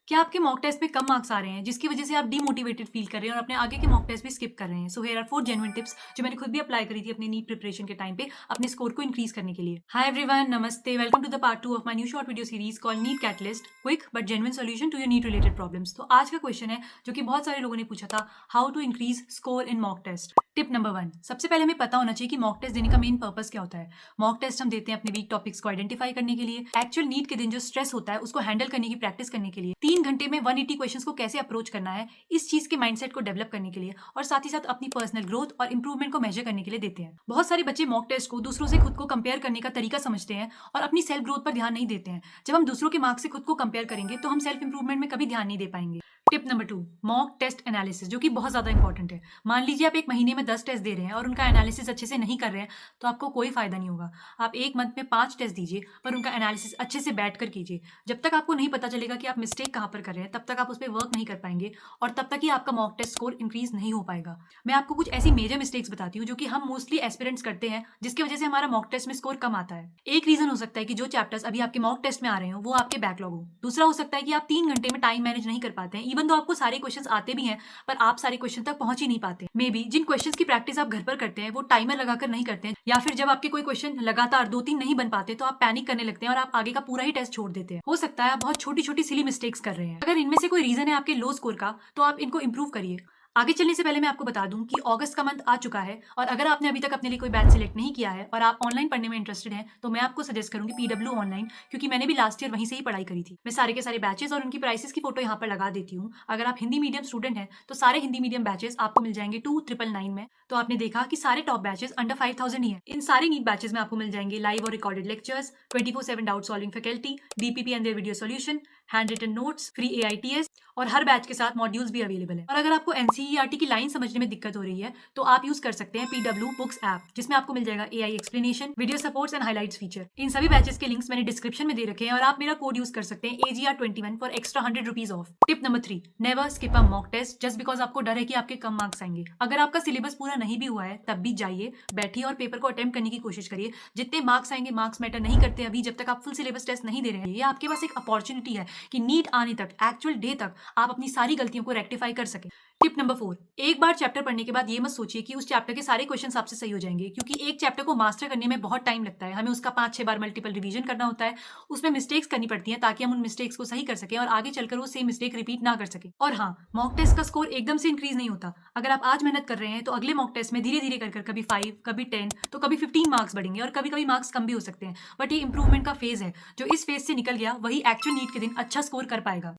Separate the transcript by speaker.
Speaker 1: क्या आपके mock test में कम मार्क्स आ रहे हैं जिसकी वजह से आप डीमोटिवेटेड फील कर रहे हैं और अपने आगे के मॉक टेस्ट भी स्किप कर रहे हैं? So here are 4 genuine tips जो मैंने खुद भी अप्लाई करी थी अपनी नीट प्रिपरेशन के टाइम पे अपने स्कोर को इंक्रीज करने के लिए। हाय एवरीवन, नमस्ते, welcome to the part 2 of my new short video series called NEET catalyst, quick but genuine solution to your NEET related problems. तो आज का क्वेश्चन है जो कि बहुत सारे लोगों ने पूछा था, how to increase score in mock test. Tip number 1, सबसे पहले हमें पता होना चाहिए कि मॉक टेस्ट देने का मेन पर्पस क्या होता है। मॉक टेस्ट हम देते हैं अपने वीक टॉपिक्स को आइडेंटिफाई करने के लिए, एक्चुअल नीट के दिन जो स्ट्रेस होता है उसको हैंडल करने की प्रैक्टिस करने के लिए, 3 घंटे में 180 क्वेश्चंस को कैसे अप्रोच करना है इस चीज के माइंडसेट को डेवलप करने के लिए, और साथ ही साथ अपनी पर्सनल ग्रोथ और इंप्रूवमेंट को मेजर करने के लिए देते हैं। बहुत सारे बच्चे मॉक टेस्ट को दूसरों से खुद को कंपेयर करने का तरीका समझते हैं और अपनी सेल्फ ग्रोथ पर ध्यान नहीं देते हैं। जब हम दूसरों के मार्क्स से खुद को कंपेयर करेंगे तो हम सेल्फ इंप्रूवमेंट में कभी ध्यान नहीं दे पाएंगे। Tip number 2, mock test analysis, जो कि बहुत ज्यादा इंपॉर्टेंट है। मान लीजिए आप एक महीने में 10 टेस्ट दे रहे हैं और उनका एनालिसिस अच्छे से नहीं कर रहे हैं, तो आपको कोई फायदा नहीं होगा। आप एक मंथ में 5 टेस्ट दीजिए पर उनका एनालिसिस अच्छे से बैठ कर कीजिए। जब तक आपको नहीं पता चलेगा कि आप मिस्टेक कहाँ पर कर रहे हैं तब तक आप उस पर वर्क नहीं कर पाएंगे और तब तक ही आपका मॉक टेस्ट स्कोर इंक्रीज नहीं हो पाएगा। मैं आपको कुछ ऐसी मेजर मिस्टेक्स बताती हूँ जो कि हम मोस्टली एस्पिरेंट्स करते हैं जिसकी वजह से हमारा मॉक टेस्ट में स्कोर कम आता है। एक रीजन हो सकता है कि जो चैप्टर्स अभी आपके मॉक टेस्ट में आ रहे हो वो आपके बैकलॉग हो। दूसरा हो सकता है कि आप 3 घंटे में टाइम मैनेज नहीं कर पाते हैं, इवन तो आपको सारे क्वेश्चन आते भी हैं पर आप सारे क्वेश्चन तक पहुंच ही नहीं पाते। मे बी जिन क्वेश्चन की प्रैक्टिस आप घर पर करते हैं वो टाइमर लगाकर नहीं करते हैं, या फिर जब आपके कोई क्वेश्चन लगातार 2-3 नहीं बन पाते तो आप पैनिक करने लगते हैं और आप आगे का पूरा ही टेस्ट छोड़ देते हैं। हो सकता है आप बहुत छोटी छोटी सिली मिस्टेक्स कर रहे हैं। अगर इनमें से कोई रीजन है आपके लो स्कोर का तो आप इनको इंप्रूव करिए। आगे चलने से पहले मैं आपको बता दूं कि अगस्त का मंथ आ चुका है और अगर आपने अभी तक अपने लिए कोई बैच सिलेक्ट नहीं किया है और आप ऑनलाइन पढ़ने में इंटरेस्टेड हैं तो मैं आपको सजेस्ट करूंगी पीडब्ल्यू ऑनलाइन, क्योंकि मैंने भी लास्ट ईयर वहीं से ही पढ़ाई करी थी। मैं सारे के सारे बैचेस और उनकी प्राइसेस की फोटो यहाँ पर लगा देती हूँ। अगर आप हिंदी मीडियम स्टूडेंट हैं तो सारे हिंदी मीडियम बैचेस आपको मिल जाएंगे 2999 में। तो आपने देखा कि सारे टॉप बैचेस अंडर 5000 ही है। इन सारे नीट बैचेस में आपको मिल जाएंगे लाइव और recorded lectures, 24/7 doubt solving faculty, DPP and their video solution, hand written notes, free AITS और हर बैच के साथ मॉड्यूल्स भी अवेलेबल है। और अगर आपको एनसीईआरटी की लाइन समझने में दिक्कत हो रही है तो आप यूज कर सकते हैं पीडब्ल्यू बुक्स ऐप, जिसमें आपको मिल जाएगा AI explanation, video supports and highlights feature. इन सभी बैचेस के लिंक्स मैंने डिस्क्रिप्शन में दे रखे हैं और आप मेरा कोड यूज कर सकते हैं AGR21 for extra 100 rupees off. Tip number 3, never skip a mock test just because आपको डर है कि आपके कम मार्क्स आएंगे। अगर आपका सिलेबस पूरा नहीं भी हुआ है तब भी जाइए, बैठिए और पेपर को अटेम्प्ट करने की कोशिश करिए। जितने मार्क्स आएंगे मार्क्स मैटर नहीं करते अभी जब तक आप फुल सिलेबस टेस्ट नहीं दे रहे हैं। ये आपके पास एक अपॉर्चुनिटी है कि नीट आने तक, एक्चुअल डे तक आप अपनी सारी गलतियों को रेक्टिफाई कर सके। टिप नंबर 4, एक बार चैप्टर पढ़ने के बाद ये मत सोचिए कि उस चैप्टर के सारे क्वेश्चंस आपसे सही हो जाएंगे, क्योंकि एक चैप्टर को मास्टर करने में बहुत टाइम लगता है। हमें उसका 5-6 बार मल्टीपल रिवीजन करना होता है, उसमें मिस्टेक्स करनी पड़ती हैं ताकि हम उन मिस्टेक्स को सही कर सकें और आगे चलकर वो सेम मिस्टेक रिपीट ना कर सके। और हाँ, मॉक टेस्ट का स्कोर एकदम से इंक्रीज नहीं होता। अगर आप आज मेहनत कर रहे हैं तो अगले मॉक टेस्ट में धीरे धीरे कर कभी 5, कभी 10 तो कभी 15 मार्क्स बढ़ेंगे और कभी कभी मार्क्स कम भी हो सकते हैं। बट ये इंप्रूवमेंट का फेज है। जो इस फेज से निकल गया वही एक्चुअल नीट के दिन अच्छा स्कोर कर पाएगा।